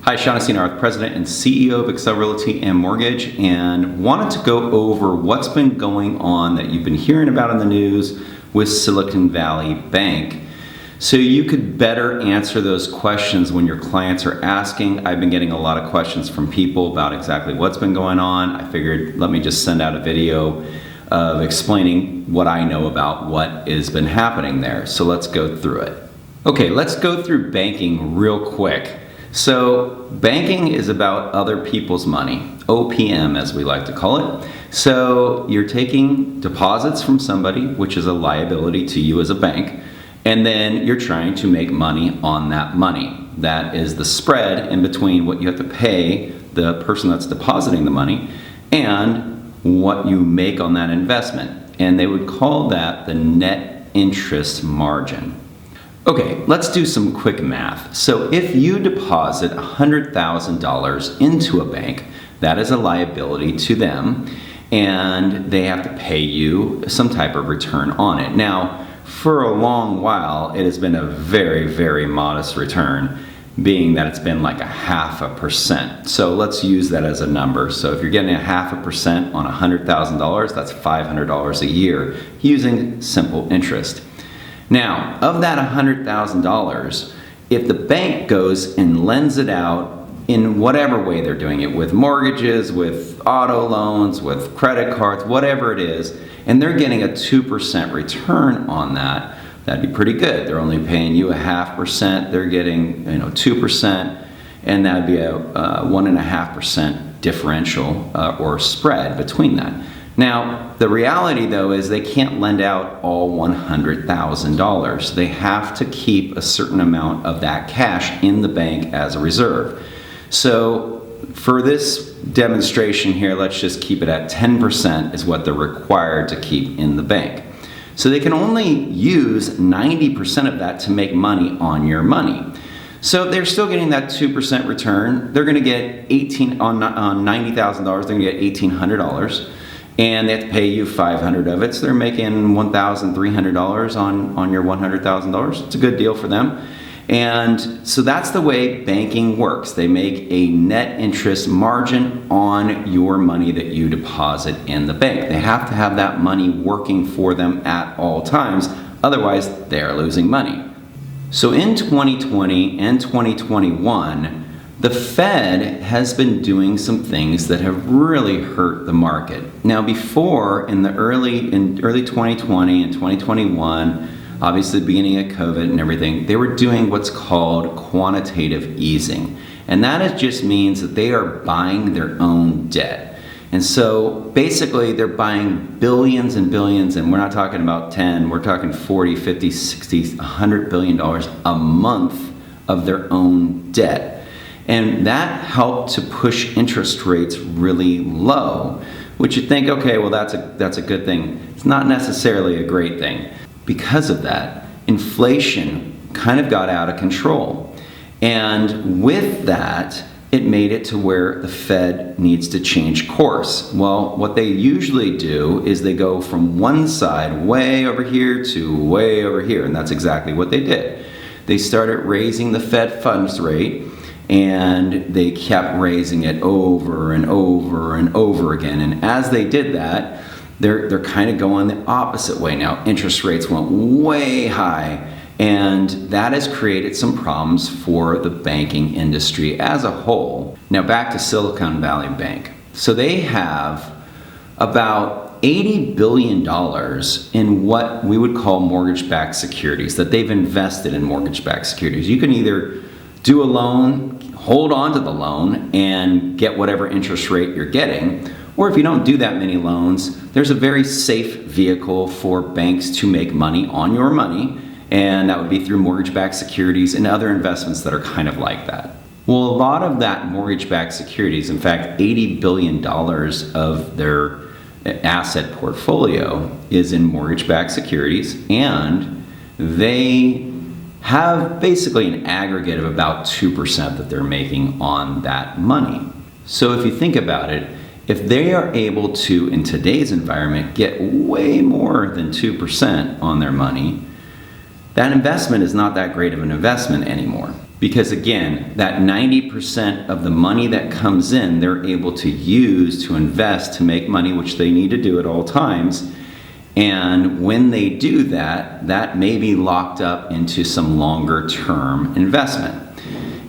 Hi, Sean Arth, President and CEO of Excel Realty and Mortgage, and wanted to go over what's been going on that you've been hearing about in the news with Silicon Valley Bank, so you could better answer those questions when your clients are asking. I've been getting a lot of questions from people about exactly what's been going on. I figured let me just send out a video of explaining what I know about what has been happening there. So let's go through it. Okay, let's go through banking real quick. So banking is about other people's money, OPM as we like to call it. So you're taking deposits from somebody, which is a liability to you as a bank, and then you're trying to make money on that money. That is the spread in between what you have to pay the person that's depositing the money and what you make on that investment. And they would call that the net interest margin. Okay, let's do some quick math. So if you deposit $100,000 into a bank, that is a liability to them, and they have to pay you some type of return on it. Now, for a long while, it has been a very, very modest return, being that it's been like 0.5%. So let's use that as a number. So if you're getting 0.5% on $100,000, that's $500 a year using simple interest. Now, of that $100,000, if the bank goes and lends it out in whatever way they're doing it, with mortgages, with auto loans, with credit cards, whatever it is, and they're getting a 2% return on that, that'd be pretty good. They're only paying you 0.5%, they're getting 2%, and that'd be a 1.5% differential or spread between that. Now, the reality though is they can't lend out all $100,000. They have to keep a certain amount of that cash in the bank as a reserve. So for this demonstration here, let's just keep it at 10% is what they're required to keep in the bank. So they can only use 90% of that to make money on your money. So they're still getting that 2% return. They're gonna get on $90,000, they're gonna get $1,800. And they have to pay you $500 of it, so they're making $1,300 on your $100,000. It's a good deal for them. And so that's the way banking works. They make a net interest margin on your money that you deposit in the bank. They have to have that money working for them at all times, otherwise they're losing money. So in 2020 and 2021, the Fed has been doing some things that have really hurt the market. Now before, in early 2020 and 2021, obviously the beginning of COVID and everything, they were doing what's called quantitative easing. And that just means that they are buying their own debt. And so basically they're buying billions and billions, and we're not talking about 10, we're talking 40, 50, 60, $100 billion a month of their own debt. And that helped to push interest rates really low, which you think, okay, well that's a good thing. It's not necessarily a great thing. Because of that, inflation kind of got out of control. And with that, it made it to where the Fed needs to change course. Well, what they usually do is they go from one side way over here to way over here, and that's exactly what they did. They started raising the Fed funds rate, and they kept raising it over and over and over again. And as they did that, they're kind of going the opposite way now. Interest rates went way high, and that has created some problems for the banking industry as a whole. Now back to Silicon Valley Bank. So they have about $80 billion in what we would call mortgage-backed securities, that they've invested in mortgage-backed securities. You can either do a loan, hold on to the loan, and get whatever interest rate you're getting. Or if you don't do that many loans, there's a very safe vehicle for banks to make money on your money, and that would be through mortgage-backed securities and other investments that are kind of like that. Well, a lot of that mortgage-backed securities, in fact, $80 billion of their asset portfolio is in mortgage-backed securities, and they have basically an aggregate of about 2% that they're making on that money. So if you think about it, if they are able to, in today's environment, get way more than 2% on their money, that investment is not that great of an investment anymore. Because again, that 90% of the money that comes in, they're able to use to invest to make money, which they need to do at all times. And when they do that, that may be locked up into some longer term investment.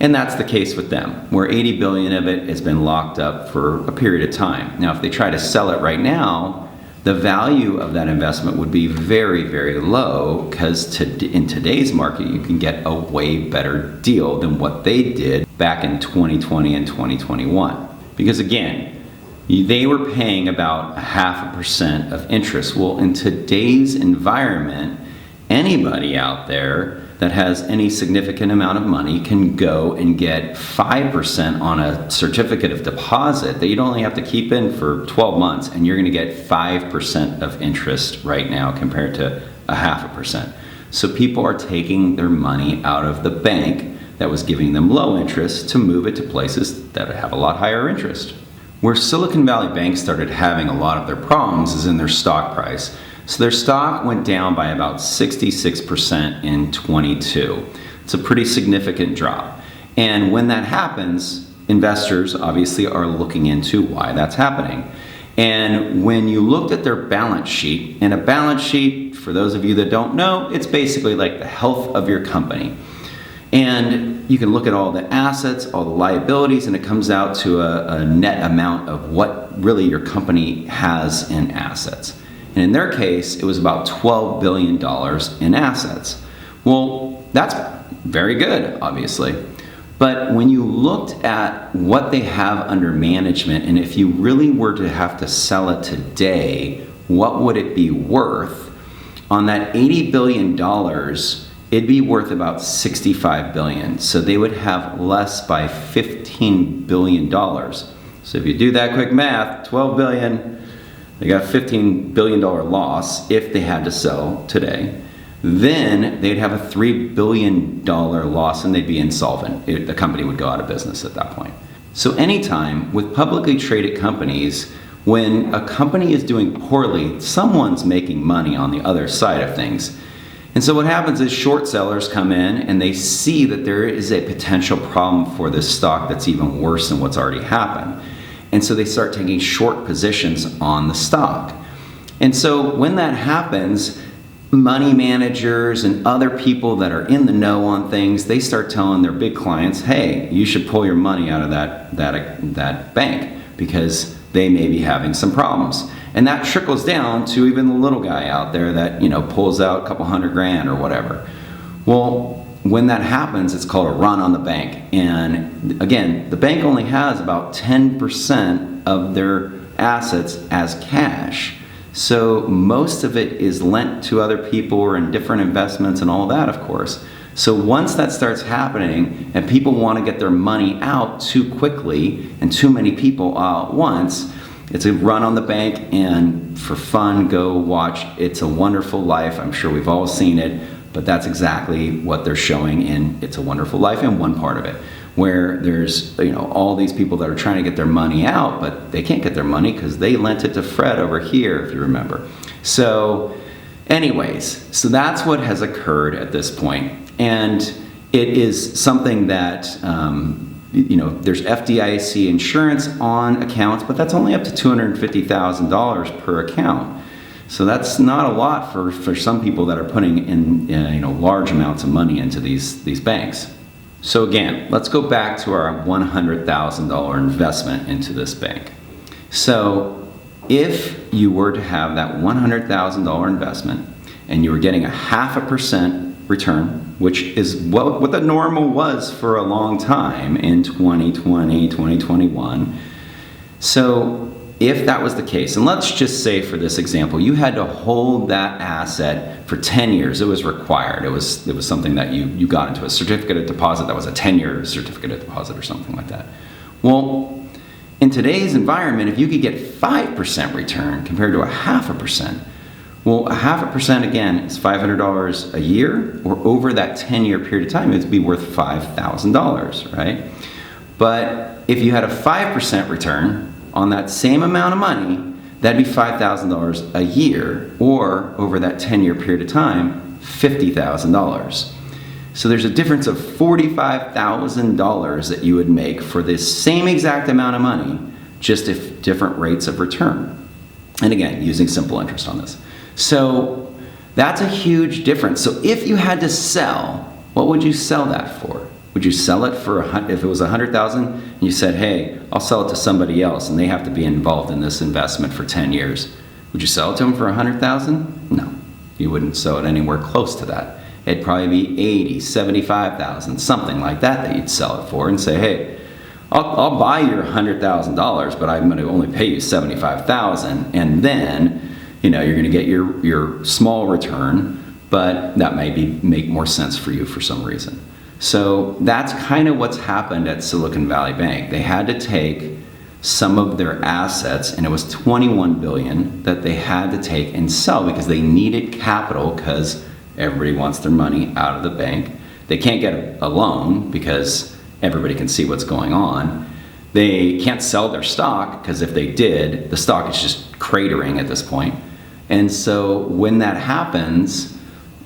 And that's the case with them, where 80 billion of it has been locked up for a period of time. Now, if they try to sell it right now, the value of that investment would be very, very low, because in today's market, you can get a way better deal than what they did back in 2020 and 2021. Because again, they were paying about 0.5% of interest. Well, in today's environment, anybody out there that has any significant amount of money can go and get 5% on a certificate of deposit that you'd only have to keep in for 12 months, and you're going to get 5% of interest right now compared to 0.5%. So people are taking their money out of the bank that was giving them low interest to move it to places that have a lot higher interest. Where Silicon Valley Bank started having a lot of their problems is in their stock price. So their stock went down by about 66% in 22. It's a pretty significant drop. And when that happens, investors obviously are looking into why that's happening. And when you looked at their balance sheet, and a balance sheet, for those of you that don't know, it's basically like the health of your company. And you can look at all the assets, all the liabilities, and it comes out to a net amount of what really your company has in assets. And in their case, it was about $12 billion in assets. Well, that's very good, obviously. But when you looked at what they have under management, and if you really were to have to sell it today, what would it be worth? On that $80 billion, it'd be worth about $65 billion. So they would have less by $15 billion. So if you do that quick math, 12 billion, they got $15 billion loss if they had to sell today. Then they'd have a $3 billion loss and they'd be insolvent. The company would go out of business at that point. So anytime with publicly traded companies, when a company is doing poorly, someone's making money on the other side of things. And so what happens is short sellers come in and they see that there is a potential problem for this stock that's even worse than what's already happened. And so they start taking short positions on the stock. And so when that happens, money managers and other people that are in the know on things, they start telling their big clients, hey, you should pull your money out of that bank because they may be having some problems. And that trickles down to even the little guy out there that, pulls out a couple $100,000 or whatever. Well, when that happens, it's called a run on the bank. And again, the bank only has about 10% of their assets as cash. So most of it is lent to other people or in different investments and all that, of course. So once that starts happening and people want to get their money out too quickly and too many people all at once, it's a run on the bank. And for fun, go watch It's a Wonderful Life. I'm sure we've all seen it, but that's exactly what they're showing in It's a Wonderful Life in one part of it, where there's all these people that are trying to get their money out, but they can't get their money because they lent it to Fred over here, if you remember. So anyways, so that's what has occurred at this point. And it is something that, there's FDIC insurance on accounts, but that's only up to $250,000 per account. So that's not a lot for some people that are putting in large amounts of money into these banks. So again, let's go back to our $100,000 investment into this bank. So if you were to have that $100,000 investment and you were getting a 0.5% return, which is what the normal was for a long time in 2020, 2021. So if that was the case, and let's just say for this example, you had to hold that asset for 10 years. It was required. It was something that you got into a certificate of deposit that was a 10-year certificate of deposit or something like that. Well, in today's environment, if you could get 5% return compared to a 0.5%, well, a 0.5% again is $500 a year, or over that 10-year period of time, it'd be worth $5,000, right? But if you had a 5% return on that same amount of money, that'd be $5,000 a year, or over that 10-year period of time, $50,000. So there's a difference of $45,000 that you would make for this same exact amount of money, just if different rates of return. And again, using simple interest on this. So that's a huge difference. So if you had to sell, what would you sell that for? Would you sell it for, if it was $100,000 and you said, hey, I'll sell it to somebody else and they have to be involved in this investment for 10 years. Would you sell it to them for $100,000? No, you wouldn't sell it anywhere close to that. It'd probably be $80,000, $75,000, something like that you'd sell it for and say, hey, I'll buy your $100,000, but I'm going to only pay you $75,000, and then you're going to get your small return, but that may make more sense for you for some reason. So that's kind of what's happened at Silicon Valley Bank. They had to take some of their assets, and it was $21 billion that they had to take and sell because they needed capital because everybody wants their money out of the bank. They can't get a loan because everybody can see what's going on. They can't sell their stock because if they did, the stock is just cratering at this point. And so when that happens,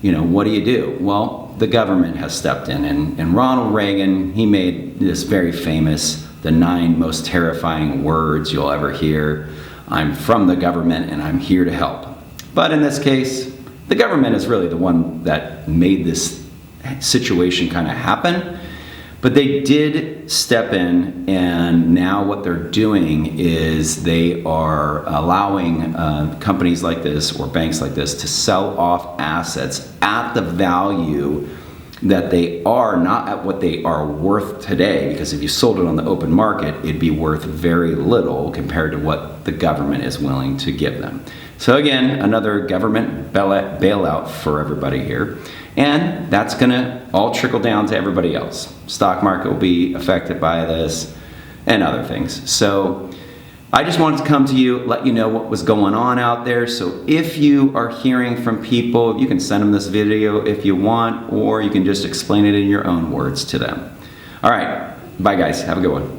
what do? Well, the government has stepped in, and Ronald Reagan, he made this very famous, the 9 most terrifying words you'll ever hear. I'm from the government and I'm here to help. But in this case, the government is really the one that made this situation kind of happen. But they did step in, and now what they're doing is they are allowing companies like this or banks like this to sell off assets at the value that they are, not at what they are worth today, because if you sold it on the open market, it'd be worth very little compared to what the government is willing to give them. So again, another government bailout for everybody here. And that's going to all trickle down to everybody else. Stock market will be affected by this and other things. So I just wanted to come to you, let you know what was going on out there. So if you are hearing from people, you can send them this video if you want, or you can just explain it in your own words to them. All right. Bye, guys. Have a good one.